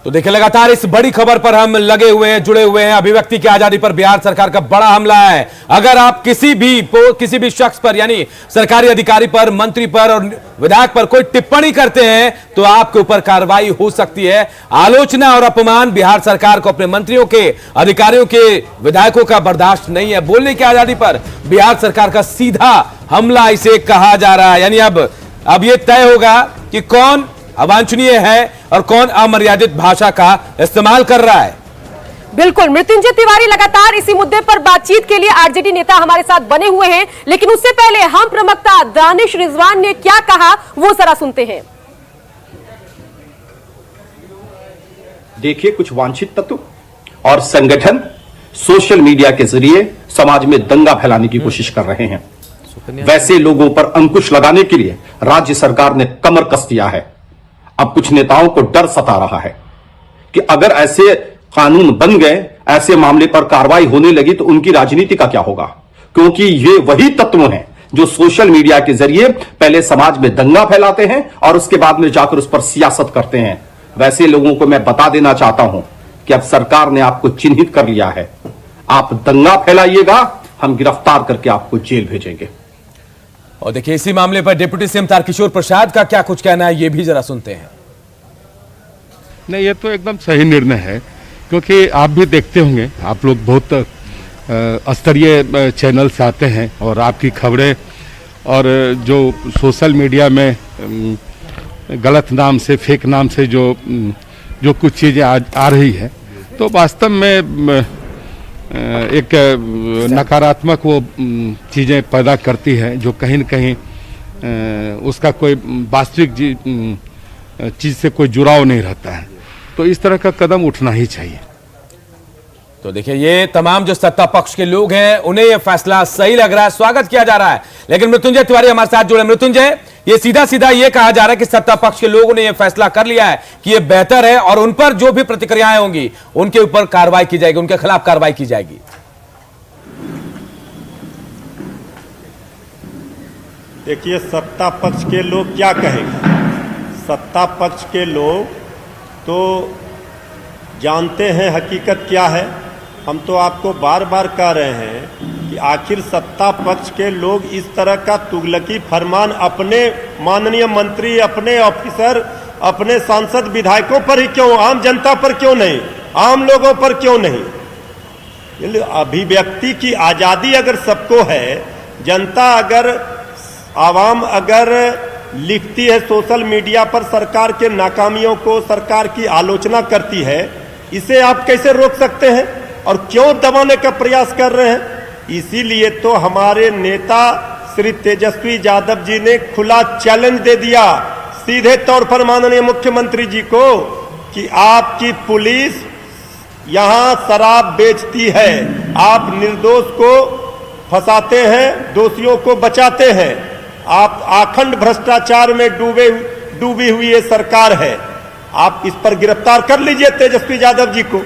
तो देखिए, लगातार इस बड़ी खबर पर हम लगे हुए हैं, जुड़े हुए हैं। अभिव्यक्ति की आजादी पर बिहार सरकार का बड़ा हमला है। अगर आप किसी भी शख्स पर, यानी सरकारी अधिकारी पर, मंत्री पर और विधायक पर कोई टिप्पणी करते हैं तो आपके ऊपर कार्रवाई हो सकती है। आलोचना और अपमान बिहार सरकार को, अपने मंत्रियों के, अधिकारियों के, विधायकों का बर्दाश्त नहीं है। बोलने की आजादी पर बिहार सरकार का सीधा हमला इसे कहा जा रहा है। यानी अब यह तय होगा कि कौन अवांछनीय है और कौन अमर्यादित भाषा का इस्तेमाल कर रहा है। बिल्कुल, मृत्युंजय तिवारी लगातार इसी मुद्दे पर बातचीत के लिए आरजेडी नेता हमारे साथ बने हुए हैं, लेकिन उससे पहले हम प्रवक्ता दानिश रिजवान ने क्या कहा वो जरा सुनते हैं। देखिए, कुछ वांछित तत्व और संगठन सोशल मीडिया के जरिए समाज में दंगा फैलाने की कोशिश कर रहे हैं। वैसे लोगों पर अंकुश लगाने के लिए राज्य सरकार ने कमर कस दिया है। अब कुछ नेताओं को डर सता रहा है कि अगर ऐसे कानून बन गए, ऐसे मामले पर कार्रवाई होने लगी तो उनकी राजनीति का क्या होगा, क्योंकि ये वही तत्व हैं जो सोशल मीडिया के जरिए पहले समाज में दंगा फैलाते हैं और उसके बाद में जाकर उस पर सियासत करते हैं। वैसे लोगों को मैं बता देना चाहता हूं कि अब सरकार ने आपको चिन्हित कर लिया है। आप दंगा फैलाइएगा, हम गिरफ्तार करके आपको जेल भेजेंगे। और देखिए, इसी मामले पर डिप्टी सीएम तारकिशोर प्रसाद का क्या कुछ कहना है, ये भी जरा सुनते हैं। नहीं, ये तो एकदम सही निर्णय है, क्योंकि आप भी देखते होंगे, आप लोग बहुत स्तरीय चैनल से आते हैं और आपकी खबरें और जो सोशल मीडिया में गलत नाम से, फेक नाम से जो कुछ चीज़ें आ रही है, तो वास्तव में एक नकारात्मक वो चीज़ें पैदा करती है जो कहीं न कहीं उसका कोई वास्तविक चीज़ से कोई जुड़ाव नहीं रहता है। तो इस तरह का कदम उठना ही चाहिए। तो देखिए, ये तमाम जो सत्ता पक्ष के लोग हैं उन्हें यह फैसला सही लग रहा है, स्वागत किया जा रहा है। लेकिन मृत्युंजय तिवारी हमारे साथ जुड़े। मृत्युंजय, ये सीधा सीधा ये कहा जा रहा है कि सत्ता पक्ष के लोगों ने यह फैसला कर लिया है कि यह बेहतर है और उन पर जो भी प्रतिक्रियाएं होंगी उनके ऊपर कार्रवाई की जाएगी, उनके खिलाफ कार्रवाई की जाएगी। देखिए, सत्ता पक्ष के लोग क्या कहेंगे। सत्ता पक्ष के लोग तो जानते हैं हकीकत क्या है। हम तो आपको बार बार कह रहे हैं कि आखिर सत्ता पक्ष के लोग इस तरह का तुगलकी फरमान अपने माननीय मंत्री, अपने ऑफिसर, अपने सांसद विधायकों पर ही क्यों, आम जनता पर क्यों नहीं, आम लोगों पर क्यों नहीं। अभिव्यक्ति की आज़ादी अगर सबको है, जनता अगर, आवाम अगर लिखती है सोशल मीडिया पर सरकार के नाकामियों को, सरकार की आलोचना करती है, इसे आप कैसे रोक सकते हैं और क्यों दबाने का प्रयास कर रहे हैं। इसीलिए तो हमारे नेता श्री तेजस्वी यादव जी ने खुला चैलेंज दे दिया सीधे तौर पर माननीय मुख्यमंत्री जी को कि आपकी पुलिस यहां शराब बेचती है, आप निर्दोष को फंसाते हैं, दोषियों को बचाते हैं, आप अखंड भ्रष्टाचार में डूबी हुई ये सरकार है, आप इस पर गिरफ्तार कर लीजिए तेजस्वी यादव जी को।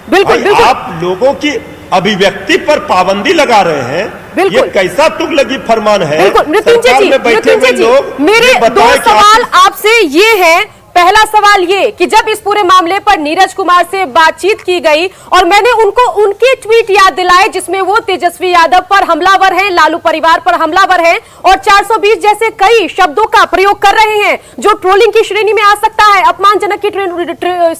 बिल्कुल। आप लोगों की अभिव्यक्ति पर पाबंदी लगा रहे हैं, ये कैसा तुगलकी फरमान है। सरकार में बैठे हुए लोग, मेरे दो सवाल आपसे ये है। पहला सवाल ये कि जब इस पूरे मामले पर नीरज कुमार से बातचीत की गई और मैंने उनको उनके ट्वीट याद दिलाए जिसमें वो तेजस्वी यादव पर हमलावर हैं, लालू परिवार पर हमलावर हैं और 420 जैसे कई शब्दों का प्रयोग कर रहे हैं जो ट्रोलिंग की श्रेणी में आ सकता है, अपमानजनक की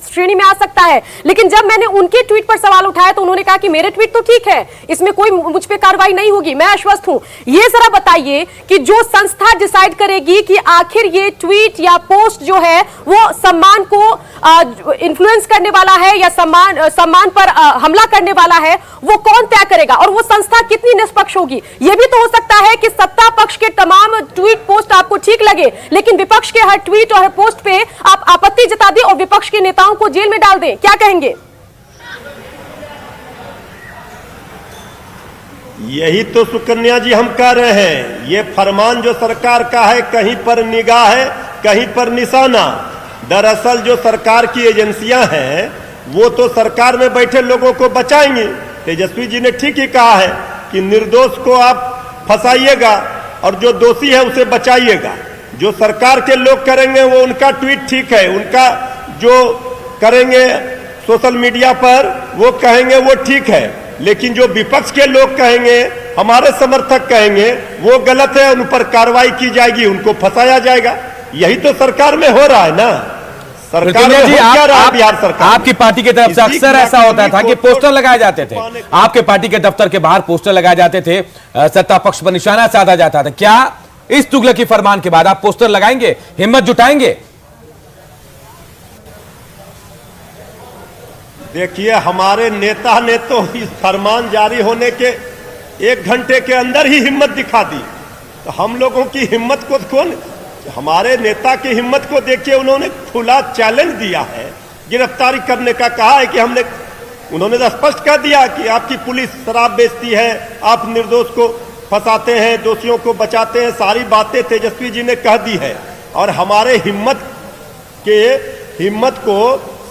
श्रेणी में आ सकता है। लेकिन जब मैंने उनके ट्वीट पर सवाल उठाया तो उन्होंने कहा कि मेरे ट्वीट तो ठीक है, इसमें कोई मुझ पर कार्रवाई नहीं होगी, मैं आश्वस्त हूं। ये जरा बताइए कि जो संस्था डिसाइड करेगी कि आखिर ये ट्वीट या पोस्ट जो है वो सम्मान को इन्फ्लुएंस करने वाला है या सम्मान पर हमला करने वाला है, वो कौन तय करेगा और वो संस्था कितनी निष्पक्ष होगी। ये भी तो हो सकता है कि सत्ता पक्ष के तमाम ट्वीट पोस्ट आपको ठीक लगे लेकिन विपक्ष के हर ट्वीट और हर पोस्ट पे आप आपत्ति जता दें और विपक्ष के नेताओं को जेल में डाल दें, क्या कहेंगे। यही तो सुकन्या जी हम कह रहे हैं, ये फरमान जो सरकार का है कहीं पर निगाह है, कहीं पर निशाना। दरअसल जो सरकार की एजेंसियां हैं वो तो सरकार में बैठे लोगों को बचाएंगी। तेजस्वी जी ने ठीक ही कहा है कि निर्दोष को आप फंसाइएगा और जो दोषी है उसे बचाइएगा। जो सरकार के लोग करेंगे वो उनका ट्वीट ठीक है, उनका जो करेंगे सोशल मीडिया पर, वो कहेंगे वो ठीक है, लेकिन जो विपक्ष के लोग कहेंगे, हमारे समर्थक कहेंगे वो गलत है, उन पर कार्रवाई की जाएगी, उनको फंसाया जाएगा। यही तो सरकार में हो रहा है ना। सरकार में हो क्या रहा है बिहार सरकार? आपकी पार्टी की तरफ से अक्सर ऐसा होता था कि पोस्टर लगाए जाते थे, आपके पार्टी के दफ्तर के बाहर पोस्टर लगाए जाते थे, सत्ता पक्ष पर निशाना साधा जाता था। क्या इस तुगलकी फरमान के बाद आप पोस्टर लगाएंगे, हिम्मत जुटाएंगे? देखिए, हमारे नेता ने तो इस फरमान जारी होने के 1 घंटे के अंदर ही हिम्मत दिखा दी। तो हम लोगों की हिम्मत को कौन, हमारे नेता की हिम्मत को देखिए, उन्होंने खुला चैलेंज दिया है, गिरफ्तारी करने का कहा है कि उन्होंने तो स्पष्ट कर दिया कि आपकी पुलिस शराब बेचती है, आप निर्दोष को फंसाते हैं, दोषियों को बचाते हैं, सारी बातें तेजस्वी जी ने कह दी है। और हमारे हिम्मत को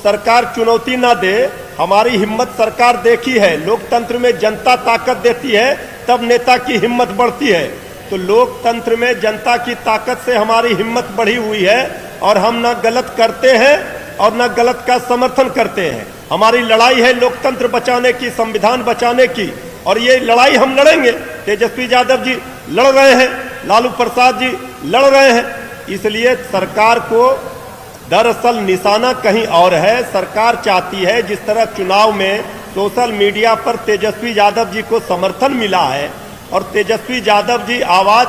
सरकार चुनौती ना दे, हमारी हिम्मत सरकार देखी है। लोकतंत्र में जनता ताकत देती है, तब नेता की हिम्मत बढ़ती है। तो लोकतंत्र में जनता की ताकत से हमारी हिम्मत बढ़ी हुई है, और हम ना गलत करते हैं और ना गलत का समर्थन करते हैं। हमारी लड़ाई है लोकतंत्र बचाने की, संविधान बचाने की, और ये लड़ाई हम लड़ेंगे। तेजस्वी यादव जी लड़ रहे हैं, लालू प्रसाद जी लड़ रहे हैं। इसलिए सरकार को दरअसल निशाना कहीं और है। सरकार चाहती है, जिस तरह चुनाव में सोशल मीडिया पर तेजस्वी यादव जी को समर्थन मिला है, और तेजस्वी यादव जी आवाज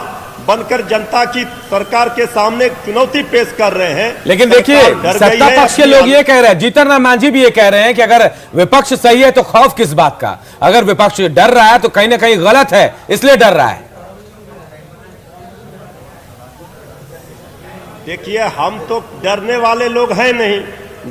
बनकर जनता की सरकार के सामने चुनौती पेश कर रहे हैं। लेकिन देखिए, सत्ता पक्ष के लोग ये कह रहे हैं, जीतन राम मांझी भी ये कह रहे हैं कि अगर विपक्ष सही है तो खौफ किस बात का? अगर विपक्ष डर रहा है तो कहीं ना कहीं गलत है, इसलिए डर रहा है। देखिए, हम तो डरने वाले लोग हैं नहीं।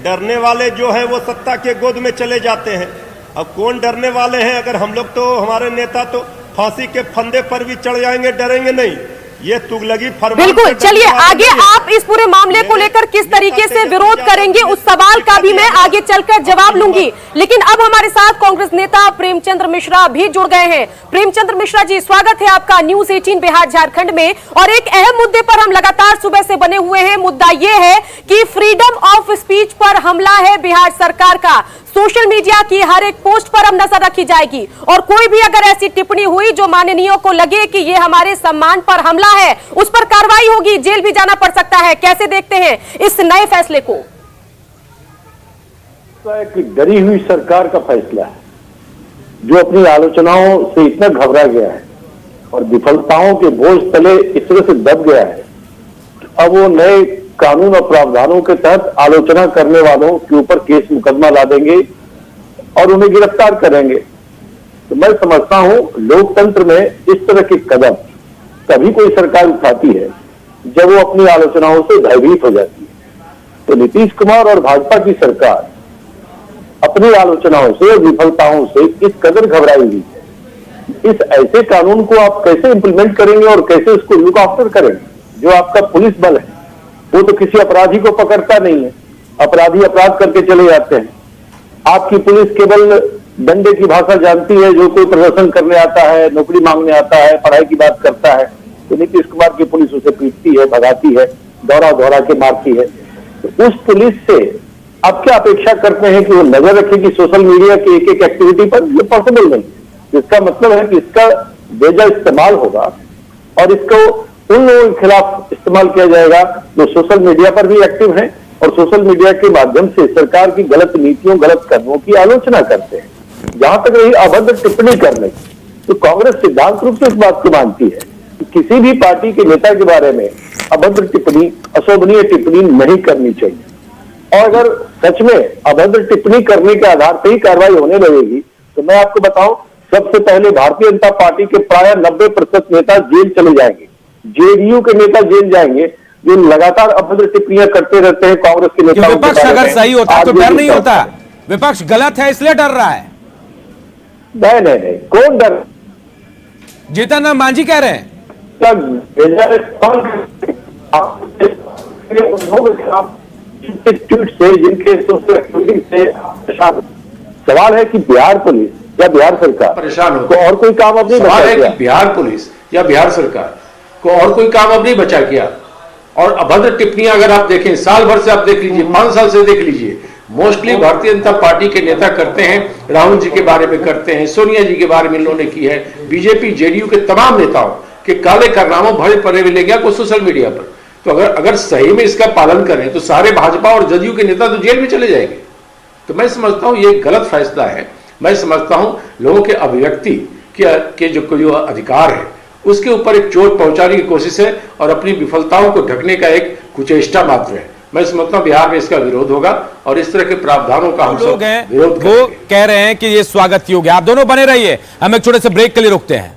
डरने वाले जो हैं वो सत्ता के गोद में चले जाते हैं। अब कौन डरने वाले हैं? अगर हम लोग तो, हमारे नेता तो फांसी के फंदे पर भी चढ़ जाएंगे, डरेंगे नहीं। ये तुगलकी फरमान। बिल्कुल, चलिए आगे आप इस पूरे मामले को लेकर किस तरीके से विरोध करेंगे, उस सवाल का भी मैं आगे चलकर जवाब लूंगी। लेकिन अब हमारे साथ कांग्रेस नेता प्रेमचंद्र मिश्रा भी जुड़ गए हैं। प्रेमचंद्र मिश्रा जी, स्वागत है आपका न्यूज 18 बिहार झारखंड में। और एक अहम मुद्दे पर हम लगातार सुबह से बने हुए हैं। मुद्दा यह है कि फ्रीडम ऑफ स्पीच पर हमला है बिहार सरकार का। सोशल मीडिया की हर एक पोस्ट पर हम नजर रखी जाएगी, और कोई भी अगर ऐसी टिप्पणी हुई जो माननीयों को लगे कि ये हमारे सम्मान पर हमला है, उस पर कार्रवाई होगी, जेल भी जाना पड़ सकता है। कैसे देखते हैं इस नए फैसले को? एक डरी हुई सरकार का फैसला है, जो अपनी आलोचनाओं से इतना घबरा गया है और विफलताओं के बोझ तले इस तरह से दब गया है, अब वो नए कानून और प्रावधानों के तहत आलोचना करने वालों के ऊपर केस मुकदमा ला देंगे और उन्हें गिरफ्तार करेंगे। तो मैं समझता हूं, लोकतंत्र में इस तरह के कदम तभी कोई सरकार उठाती है जब वो अपनी आलोचनाओं से भयभीत हो जाती है। तो नीतीश कुमार और भाजपा की सरकार अपनी आलोचनाओं से और विफलताओं से इस कदर घबराई हुई है। इस ऐसे कानून को आप कैसे इंप्लीमेंट करेंगे और कैसे उसको लुक आफ्टर करेंगे? जो आपका पुलिस बल है वो तो किसी अपराधी को पकड़ता नहीं है, अपराधी अपराध करके चले जाते हैं। आपकी पुलिस केवल डंडे की भाषा जानती है, जो कोई प्रदर्शन करने आता है, नौकरी मांगने आता है, पढ़ाई की बात करता है, तो नीतीश कुमार की पुलिस उसे पीटती है, भगाती है, दौड़ा दौड़ा के मारती है। तो उस पुलिस से आप क्या अपेक्षा करते हैं कि वो नजर रखेगी सोशल मीडिया की एक एक एक्टिविटी पर? ये पॉसिबल नहीं। इसका मतलब है कि इसका बेजा इस्तेमाल होगा और इसको उन लोगों के खिलाफ इस्तेमाल किया जाएगा जो सोशल मीडिया पर भी एक्टिव हैं और सोशल मीडिया के माध्यम से सरकार की गलत नीतियों, गलत कदमों की आलोचना करते हैं। जहां तक रही अभद्र टिप्पणी करने की, तो कांग्रेस सिद्धांत रूप से इस बात को मानती है कि किसी भी पार्टी के नेता के बारे में अभद्र टिप्पणी, अशोभनीय टिप्पणी नहीं करनी चाहिए। और अगर सच में अभद्र टिप्पणी करने के आधार पर ही कार्रवाई होने लगेगी, तो मैं आपको बताऊं, सबसे पहले भारतीय जनता पार्टी के प्राय 90% नेता जेल चले जाएंगे। जेडीयू के नेता जेल जाएंगे जो लगातार अभद्र टिप्पणियां करते रहते हैं कांग्रेस के नेताओं। विपक्ष अगर सही होता तो डर नहीं होता, विपक्ष गलत है इसलिए डर रहा है। नहीं, कौन डर? जीतन राम मांझी कह रहे हैं। सवाल है कि बिहार पुलिस या बिहार सरकार परेशान हो को और कोई काम अब नहीं बचा किया। बिहार पुलिस या बिहार सरकार को और कोई काम अब नहीं बचा किया। और अभद्र टिप्पणियां अगर आप देखें, साल भर से आप देख लीजिए, 5 साल से देख लीजिए, मोस्टली भारतीय जनता पार्टी के नेता करते हैं। राहुल जी के बारे में करते हैं, सोनिया जी के बारे में इन्होंने की है, बीजेपी जेडीयू के तमाम नेताओं के काले कारनामों भरे पड़े हुए ले गया को सोशल मीडिया पर। तो अगर सही में इसका पालन करें तो सारे भाजपा और जदयू के नेता तो जेल में चले जाएंगे। तो मैं समझता हूं ये गलत फैसला है। मैं समझता हूं लोगों के अभिव्यक्ति के जो अधिकार है उसके ऊपर एक चोट पहुंचाने की कोशिश है और अपनी विफलताओं को ढकने का एक कुचेष्टा मात्र है। मैं समझता हूं बिहार में इसका विरोध होगा और इस तरह के प्रावधानों का हम सब विरोध वो कह रहे हैं कि ये स्वागत योग्य। आप दोनों बने रहिए, हम एक छोटे से ब्रेक के लिए रुकते हैं।